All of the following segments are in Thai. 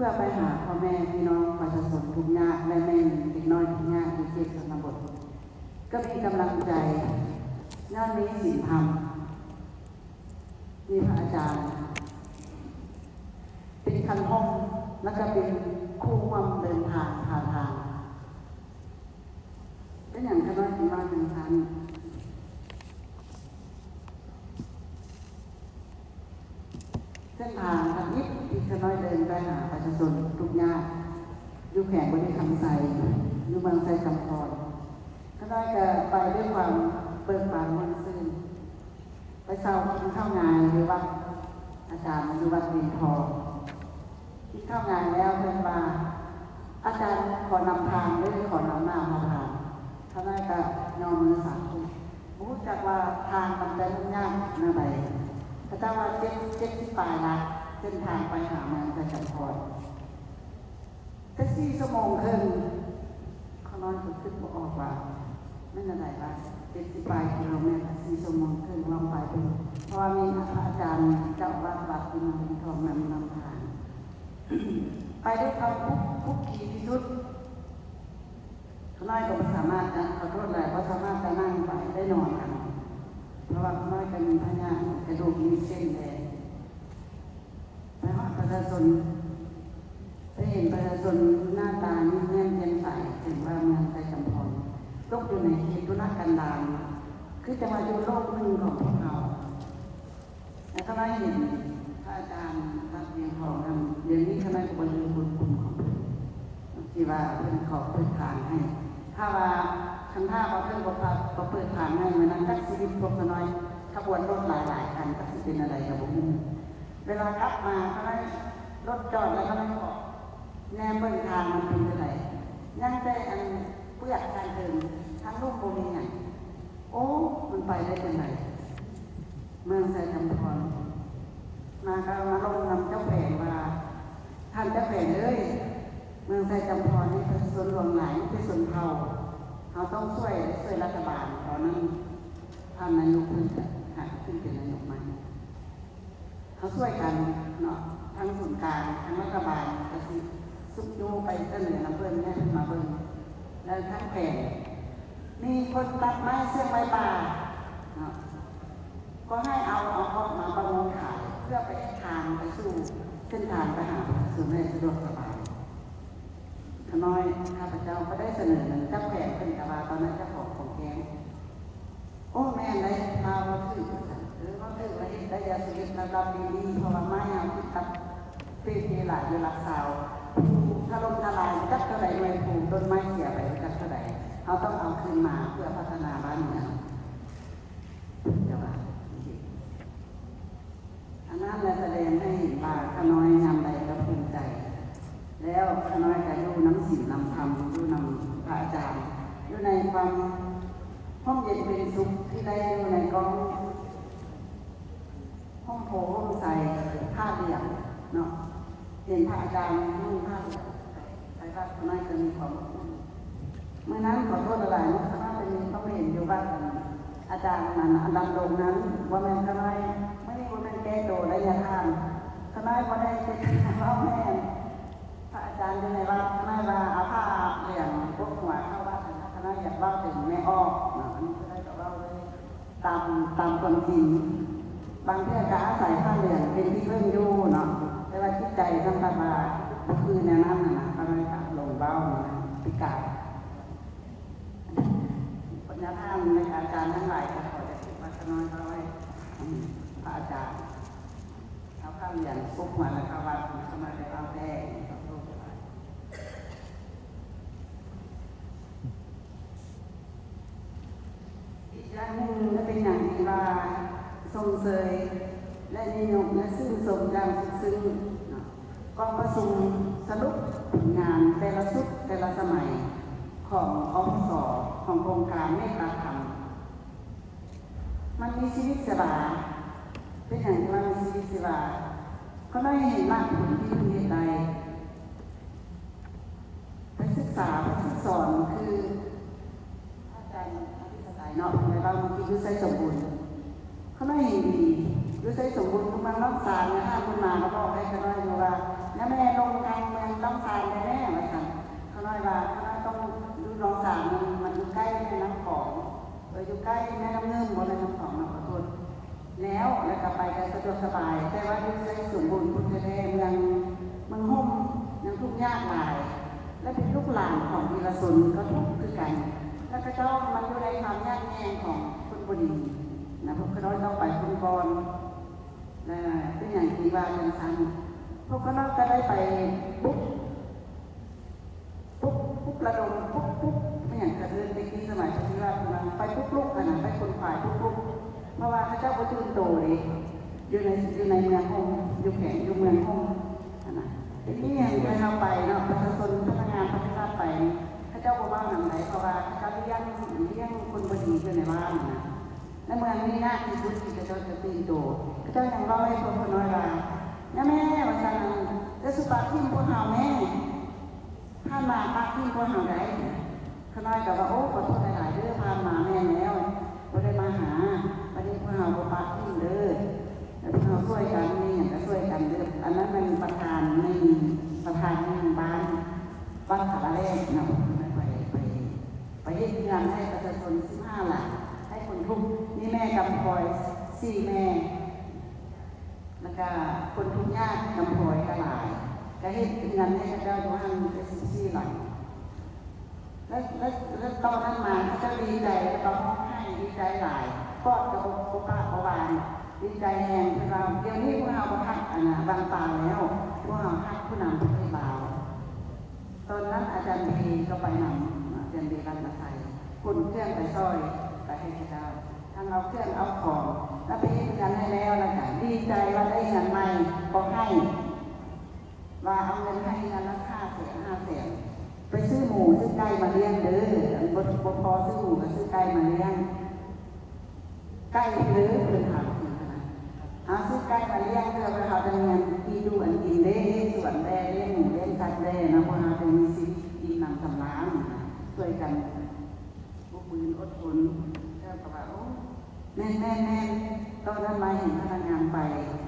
พื่อไปหาพ่อแม่พี่น้องประชาชนทุกยากและแม่เด็กน้อยทุกยากที่เจ็บชนบทก็มีกำลังใจงานนี้ศีลธรรมมีพระอาจารย์เป็นคันห้องแล้วก็เป็นคู่ร่วมเดินทางผ่านทางเป็นอย่างขน้อยถึงมาถึงทางเส้นทางทางนี้ที่ขน้อยเดินไปหาประชาชนทุกยากอยู่แขวงบริคำไซอยู่บางไซจำพรขน้อยก็ไปด้วยความเปิดปากมันซื่นไปเศร้ากินข้าวงานหรือวัดอาจารย์อยู่วัดเวียนทองกินข้าวงานแล้วเพื่อนมาอาจารย์ขอนำทางหรือขอนำหน้ามาทางขน้อยก็ยอมมือสั่งรู้จักว่าทางมันจะยุ่งยากนะใบพระเจ้าว่าเจ็ดที่ปลายละเส้นทางไปหาเมืองจะจำพรแค่4 ชั่วโมงครึ่งเขานอนคึกบอกออกว่าไม่นานว่า70 ปลายกิโลเมตร4 ชั่วโมงครึ่งลองไปดูเพราะว่ามีอาจารย์เจ้าวัดที่มาเป็นทองนำทางไปด้วยความคุกคีที่สุดเขาน้อยก็ไม่สามารถนะขอโทษเลยว่าสามารถจะนั่งไปได้นอนกันเพราะว่าเขาน้อยก็มีพญากระดูกมีเส้นแดงไปหาประชาชนได้เห็นประชาชนหน้าตาเงียบเย็นใสถึงว่าเมืองไทยจำพรตกอยู่ในเขตธุรกันดารคือจะมาอยู่โลกหนึ่งของพวกเราและเขาได้เห็นพระอาจารย์วัดเวียนทองนั้นเดี๋ยวนี้เขาได้บรรลุบุญคุณของที่ว่าเพื่อนขอเปิดทางให้ถ้าว่าทางท่าเขาเพื่อนบอกว่าเขาเปิดทางให้เหมือนนั้นก็ชีวิตพวกน้อยขบวนรถหลายคันก็จะเป็นอะไรกับผมเวลากลับมาเขาได้รถจอดแล้วเขาได้บอกแนวเปิดทางมันเป็นอะไรยังได้อันเพื่อการเดินทางลูกโบมีอย่างโอ้มันไปได้ยังไงเมืองไทยจำพรมาก็มาลงนำเจ้าแผงว่าท่านเจ้าแผงเลยเมืองไทยจำพรนี่เป็นส่วนรวมไหนเป็นส่วนเผาเขาต้องช่วยรัฐบาลตอนนั้นท่านนายกขึ้นเป็นนายกใหม่เขาช่วยกันเนาะทั้งส่วนกลางทั้งรัฐบาลก็คือสุกยูไปเสนอน้ำเพิ่นแม่มาเบิ่งแล้วทั้งแผ่นมีคนตัดไม้เสื่อมไม้ป่าก็ให้เอาออกมาประมูลขายเพื่อไปทางไปสู่เส้นทางไปหาสู่ในสะดวกสบายขน้อยข้าพเจ้าก็ได้เสนอหนึ่งเจ้าแผ่นเป็นกบาตอนนั้นเจ้าของแกงโอ้แม่ได้มาว่าถือหรือว่าถือว่าได้ยาสูบระดับดีๆเพราะว่าไม้เอาที่ตัดปีหลายเวลาสาวถ้าลมทลายจักเท่าไหร่หน่วยปลูกต้นไม้เสียไปจักเท่าไหร่เขาต้องเอาคืนมาเพื่อพัฒนาบ้านเมืองเจ้าว่าอันนั้นแสดงให้เห็นว่าขน้อยนำใดก็ภูมิใจแล้วขน้อยก็ดูน้ำศีลนำธรรมดูนำพระอาจารย์อยู่ในความห้องเย็นเป็นสุขที่ได้อยู่ในกองห้องโถห้องใสผ้าเหลี่ยมเนาะเห็นพระอาจารย์นุ่งผ้าเหลี่ยมไปวัดขน้อยก็มีความเมื่อนั้นขอโทษอะไรนะขน้อยเป็นเขาไม่เห็นอยู่บ้านอาจารย์นั้นอันดับลงนั้นว่าแม่ขน้อยไม่ได้ว่าแม่แก้โตได้ยาทานขน้อยพอได้เป็นพ่อแม่พระอาจารย์อยู่ในวัดขน้อยว่าเอาผ้าเหลี่ยมพวกหัวเข้าวัดขน้อยอยากเล่าถึงแม่อ้ออันนี้ก็ได้กับเล่าเลยตามความจริงบางเพื่อนก็อาศัยผ้าเหลี่ยมเป็นที่พึ่งอยู่เนาะแต่ว่าจิตใจสัมผัสว่าก็คือแนวนั้นนะขน้อยก็ลงเบ้าพิการปัญญาธรรมในอาจารย์ทั้งหลายก็ขอจะติดมาขน้อยเขาไว้พระอาจารย์เอาข้าวเหลี่ยมปุ๊บมาแล้วเข้าวัดเข้ามาได้เอาแดงอีกอย่างหนึ่งก็เป็นอย่างที่ว่าทรงเสยและนิยมและซึ่งสมอย่างซึ้งกองประชุมสรุปผลงานแต่ละชุดแต่ละสมัยขององค์สอของโครงการเมตตาธรรมมันมีชีวิตสบายเป็นอย่างที่ว่ามีชีวิตสบายก็ได้เห็นมากผลที่มันเหตุใดไปศึกษาไปศึกสอนคืออาจารย์อภิษฎเนาะในบางทียุ้ยใส่สมบูรณ์เขาได้เห็นดียุ้ยใส่สมบูรณ์คุณมันรักษาเนี่ยห้าคุณมาเขาบอกให้กันว่าอยู่ว่าแม่ลงกลางเมื ใกล้แม่น้ำเงิมบนน้ำของขอโทษแล้วก็ไปกันสะดวกสบายแต่ว่าอยู่ในสมบูรณ์พุทธแท้เมืองห่มยังทุกข์ยากหลายและเป็นลูกหลานของวีรชนก็ทุกข์คือกันแล้วก็เจ้ามันอยู่ในความยากแย่ของคนบดีนะพวกเขาต้องไปคุณกรนะเป็นอย่างที่ว่าอย่างซ้ำพวกเขาก็ได้ไปปุ๊บระดมปุ๊บไม่อย่างกระเดินไปกินสมัยที่ว่าไปปุ๊บลุกขนาดไปคนฝ่ายปุ๊บเพราะว่าพระเจ้าก็ตื่นโตเลยอยู่ในเมืองห้องอยู่แข็งอยู่เมืองห้องนะทีนี้ยังไปเอาไปเนาะประชาชนพนักงานพัฒนาไปพระเจ้าบอกว่าหนังไหนเพราะว่าพระเจ้าเลี้ยงคนบดีอยู่ในบ้านนะและเมืองนี้น่าที่สุดที่พระเจ้าจะตื่นโตพระเจ้ายังร้องให้คนน้อยว่าแม่ว่าฉันจะสุภาพที่พวกเราแม่ท่านมาปักที่พวกเราได้ขน้อยกับว่าโอ้ขอโทษหลายๆเรื่องพามาแม่แล้วก็ได้มาหาวันนี้พวกเราปักที่เลยแล้วพวกเราช่วยกันนี่อย่างก็ช่วยกันเรื่องอันนั้นเป็นประธานในบ้านขาแรกเนาะไปยื่นงานให้ประชาชน15 หลักให้คนทุกนี่แม่กำพลอย4 แม่แล้วก็คนทุกญาติกำพลอยก็หลายก็ให้เงินให้เจ้าอยู่หันไป14 หลักแล้วตอนนั้นมาเจ้าดีใจแล้วก็ร้องไห้ดีใจหลายกอดกับโอกาสวานดีใจแหงพวกเราเดี๋ยวนี้พวกเราพักบางตาแล้วพวกเราพักผู้นำประเทศลาวตอนนั้นอาจารย์พีก็ไปนำอาจารย์พีรัตนชัยคุณเครื่องไปซอยไปให้พระเจ้าทางเราเครื่องเอาของแล้วไปให้กันให้แล้วแล้วกันดีใจว่าได้เงินใหม่ก็ให้ว่าเอาเงินให้เงินละ5 แสนไปซื้อหมูซื้อไก่มาเลี้ยงเด้อบพอซื้อหมูก็ซื้อไก่มาเลี้ยงไก่เด้อเพื่อนถามจริงนะซื้อไก่มาเลี้ยงเพื่อเราจะเงินกินดูอันกินเด้ส่วนแด้เลี้ยงหมูเลี้ยงสัตว์แด้นะพวกเราจะมีสิทธิ์กินนำสำล้างช่วยกันพวกมืออดทนเจ้าบอกว่าโอ้แม่ตอนนั้นมาเห็นพนักงานไป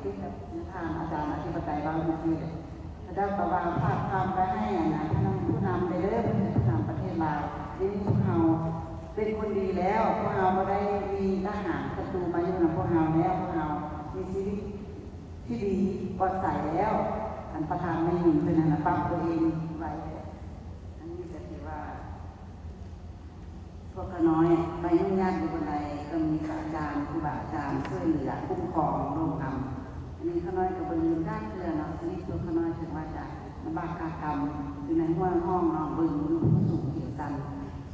ที่กับทางอาจารย์อธิปไตยบางทีเลยเจ้าประวาภาพทำไปให้นะผู้นำไปเรื่อยผู้นำประเทศลาวที่พวกเราเป็นคนดีแล้วพวกเราไม่ได้มีทหารศัตรูมาอยู่ในพวกเราแล้วพวกเรามีชีวิตที่ดีปลอดภัยแล้วอันประธานไม่หนีเป็นอันปั๊มตัวเองไว้อันนี้จะถือว่าพวกน้อยไปยุ่งยากอยู่บนใดก็มีอาจารย์ครูบาอาจารย์ช่วยเหลือคุ้มครองร่วมกันอันนี้ขน้อยกับบริเวณด้านเรือเนาะทีนี้ตัวขน้อยถึงว่าจะลำบากกากรรมอยู่ในห้องนอนบึงสูงเกี่ยวกัน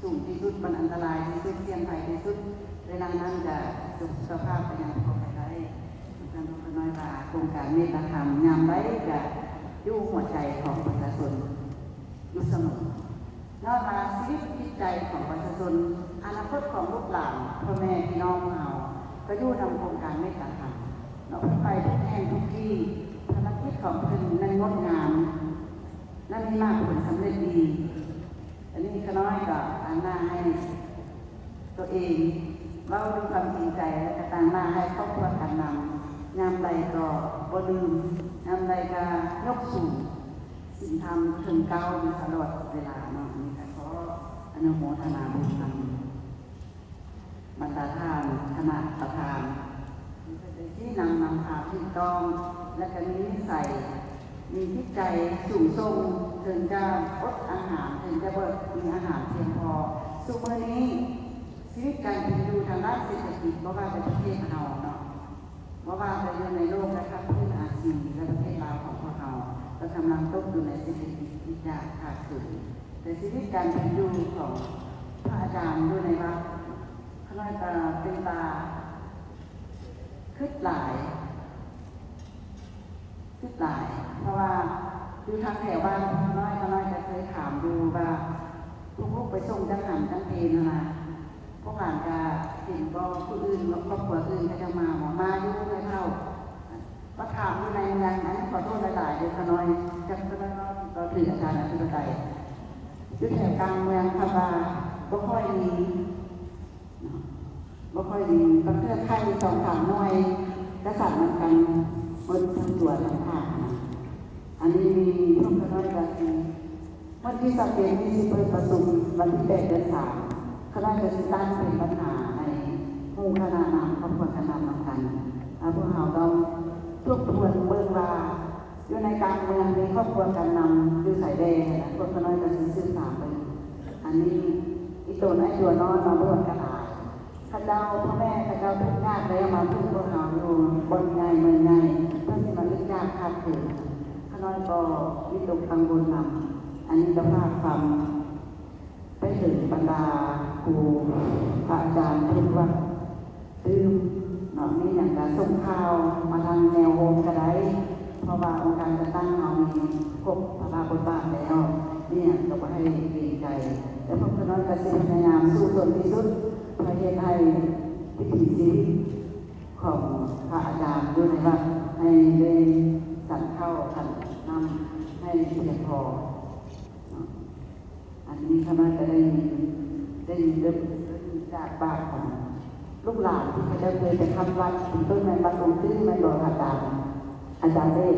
สูงที่สุดมันอันตรายที่สุดเสี่ยงภัยที่สุดเวลานั้นจะสุขภาพไปอย่างปลอดภัยการทุกน้อยว่าโครงการเมตตาธรรมงามไว้จะยู่หัวใจของประชาชนอยู่เสมอนอกจากชีวิตจิตใจของประชาชนอนาคตของลูกหลานพ่อแม่พี่น้องเราก็ยู่นำโครงการเมตตาธรรมเราไปทุกแห่งทุกที่ภารกิจของเพิ่นนั้นงดงามและมีมากผลสำเร็จดีอันนี้ขน้อยก็ตั้งหน้าให้ตัวเองเล่าด้วยความจริงใจและตั้งหน้าให้ครอบครัวการนำงามใดก็บ่ลืมงามใดก็ยกสูงสิ่งทำถึงเก้าอยู่ตลอดเวลาเนาะนี่ค่ะขออนุโมทนาบุญนำบรรดาทานคณะประธานที่นำพาที่ต้องและก็มีนิสัยมีจิตใจสูงส่งถึงจะอดอาหารถึงจะมีอาหารเพียงพอสุขนี้ชีวิตการเป็นอยู่ทางด้านเศรษฐกิจเพราะว่าเป็นประเทศเราเนาะเพราะว่าจะอยู่ในโลกนะครับพื้นอาเซียนและประเทศลาวของพวกเราก็กำลังตกอยู่ในเศรษฐกิจที่ยากขาดเกินแต่ชีวิตการเป็นอยู่ของพระอาจารย์อยู่ในวัดขณะเป็นตาคิดหลาย เพราะว่าอยู่ทางแถวบ้านน้อยจะเคยถามดูว่าลูกไปส่งจังหันจังเพนนะพวกหลานจะเห็นก็ผู้อื่นครอบครัวอื่นก็จะมาอยู่ไม่เท่าก็ถามอยู่ในงานนั้นขอโทษหลายๆเดี๋ยวน้อยจะก็ถืออาจารย์อธิปไตยอยู่แถวกลางเมืองค่ะว่าบ่ค่อยมีประเทศไทย2-3 หน่วยกษัตริย์มันกันบนทางด่วนต่างๆอันนี้มีพวกน้อยกันวันที่สัปดาห์ที่สิเปิดประชุมวันที่8 เดือน 3คณะกรรมการเป็นปัญหาใน หูขนาดนำครอบครัวขนาดนำกันพวกเราต้องทบทวนเบิ่งว่าอยู่ในการเมืองมีครอบครัวกันนำอยู่สายแดงคนน้อยจะซื้อตามไปอันนี้อีตัวน้อยตัวนอนมาบนกระดาษข้าเจ้าพ่อแม่ข้าเจ้าทุกญาติแล้วมาพึ่งพวกเราอยู่บนไงเมืองไงเพื่อที่มาลึกยากคาดถึงข้าน้อยก็วิตกกังวลนำอันนี้จะพาความไปถึงบรรดาครูพระอาจารย์ทุกวัดตื่มนี่อย่างการส่งข่าวมาทางแนวโฮมก็ได้เพราะว่าองค์การจะตั้งเรามีครบพระบาบทบาทแล้วเนี่ยก็ไปให้ดีใจและพวกน้อยก็จะพยายามสู้จนที่สุดเพื่อให้วิถีชีวิตของพระอาจารย์ด้วยในวัดให้ได้สั่งเข้าสั่งนำให้เพียงพออันนี้คณะจะได้เริ่มจากบาทของลูกหลานที่เขาจะเคยไปทำวัดต้นไม้บัตรลงตื้อไม่บอกอาจารย์เล่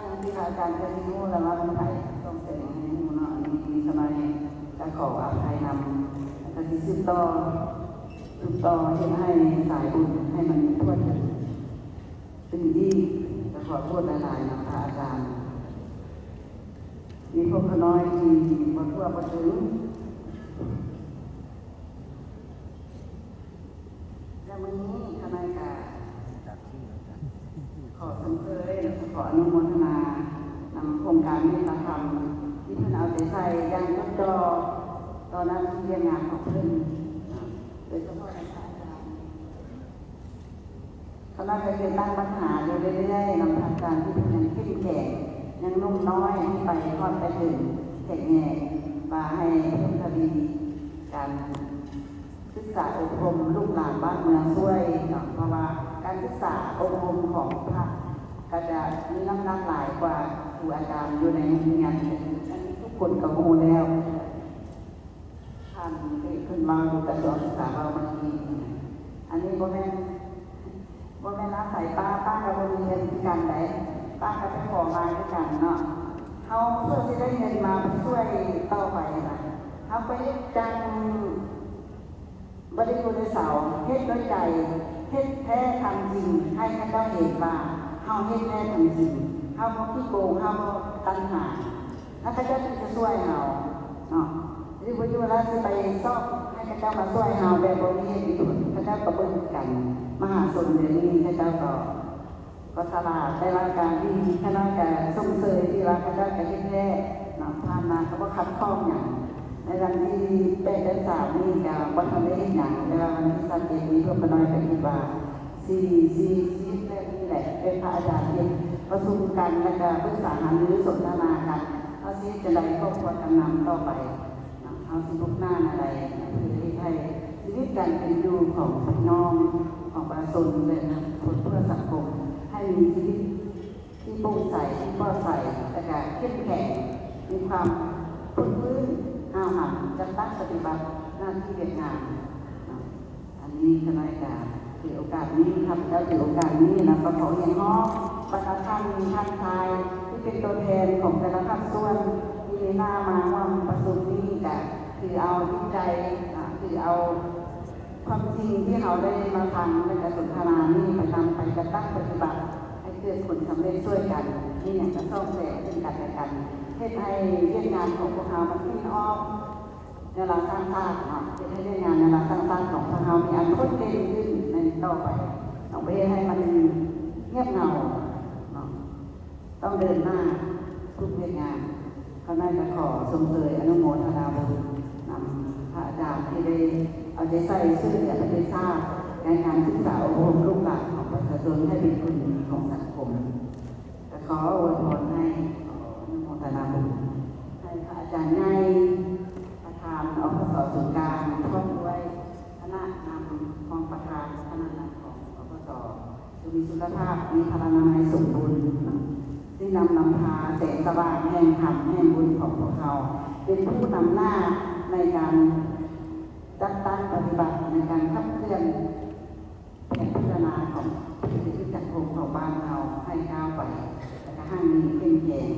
อย่างที่อาจารย์เคยรู้แล้วว่าคนไทยต้องเสนอให้รู้เนาะมีสมัยจะขออภัยนำก็ที่สืบต่อที่ให้สายบุญให้มันทั่วถึงตึงดีจะขอโทษหลายๆนะคะอาจารย์มีพวกน้อยที่มาทั่วมาถึงและวันนี้คณะกรรมการขอสรรเสริญขออนุโมทนานำโครงการนี้มาทำที่เพื่อนเอาใจใส่ยังยกจอตอนนั้นเรียนงานของเพื่อนโดยเฉพาะอาจารย์คณะกรรมการตั้งปัญหาอยู่เรื่อยๆนำทางการที่เป็นยังเข้มแข็งยังนุ่มน้อยไปทอดไปถึงแข็งแง่มาให้เพิ่มทวีการศึกษาอบรมลูกหลานบ้านเมืองช่วยเพราะว่าการศึกษาอบรมของพระก็จะมีน้ำหนักหลายกว่าครูอาจารย์อยู่ในโรงเรียนอันนี้ทุกคนก็รู้แล้วท่านที่ขึ้นมาดูกระทรวงศึกษาเราบางทีอันนี้บ่แม่นอาศัยป้ากับโรงเรียนที่กันได้ป้าก็ไปขอมาด้วยกันเนาะเขาเพื่อที่ได้เงินมาช่วยต่อไปนะเขาไปจังบริบูรณ์เสาเฮ็ดด้วยใจเฮ็ดแท้ทำจริงให้ข้าเจ้าเห็นว่าเฮาเฮ็ดแท้ทำจริงเฮาบ่ขี้โกงเฮาบ่ตัณหาแล้วข้าเจ้าจะช่วยเฮาเนาะหรือว่าอยู่แล้วสิไปซ่อมให้ข้าเจ้ามาช่วยเฮาแบบบ่มีเหตุผลข้าเจ้าก็เบิ่งกันมหาชนเดี๋ยวนี้ข้าเจ้าก็ฉลาดได้รับการที่คณะกรรมการส่งเสริมที่ว่าข้าเจ้าจะเฮ็ดแท้เนาะผ่านมาก็บ่คัดข้องหยังในวันที่8 เดือน 3นี่ก็บ่ทันได้เฮ็ดหยังแต่ว่าวันที่31นี้เพิ่นก็น้อยก็คิดว่า4แบบนี้แหละเป็นพระอาจารย์เฮ็ดประชุมกันแล้วก็ปรึกษาหารือสนทนากันเฮาสิจะได้ครอบครัวกันนำต่อไปเฮาสิลุกหน้าอะไรเพื่อให้ชีวิตการเป็นอยู่ของพี่น้องของประชาชนเลยนะเพื่อสังคมให้มีชีวิตที่โปร่งใสที่ปลอดภัยและก็เข้มแข็งมีความฟื้นห้าวหันจะตั้งปฏิบัติหน้าที่เวียดนามอันนี้คณะกรรมการถือโอกาสนี้ครับแล้วถือโอกาสนี้นะก็ขออย่างน้องประชาชนท่านชายที่เป็นตัวแทนของแต่ละภาคส่วนที่หน้ามาว่าประชุมนี้ก็คือเอาจิตใจคือเอาความจริงที่เราได้มาทำในการสนทนานี้ไปทำไปกระตั้งปฏิบัติให้เกิดผลสำเร็จช่วยกันนี่อย่างจะต้องแสซึ่งกันและกันให้เรื่องงานของพวกเรามันที่อ้อมในเราสร้างเนาะจะให้เรื่องงานในเราสร้างของพวกเรามีอันพ้นเด่นขึ้นในต่อไปต้องไปให้มันเงียบเงาเนาะต้องเดินหน้าทุกเรื่องงานเขาน่าจะขอสมเสยอนุโมทนาบุญนำพระอาจารย์ที่ได้เอาใจใส่ชื่อเหลือและได้ทราบในการศึกษาอบรมลูกหลานของประชาชนให้เป็นคนดีของสังคมแต่ขออวยพรให้อนุโมทนาบุญให้พระอาจารย์ง่ายประธานอปส.ศูนย์กลางพร้อมด้วยคณะนำของประธานคณะนำของอปส.มีสุขภาพมีพลานามัยสมบูรณ์ที่นำพาแสงสว่างแห่งธรรมแห่งบุญของพวกเราเป็นผู้นำหน้าในการจัดตั้งปฏิบัติในการขับเคลื่อนแผนพัฒนาของชีวิตสังคมของบ้านเราให้ก้าวไปและก็ให้มีเข้มแข็ง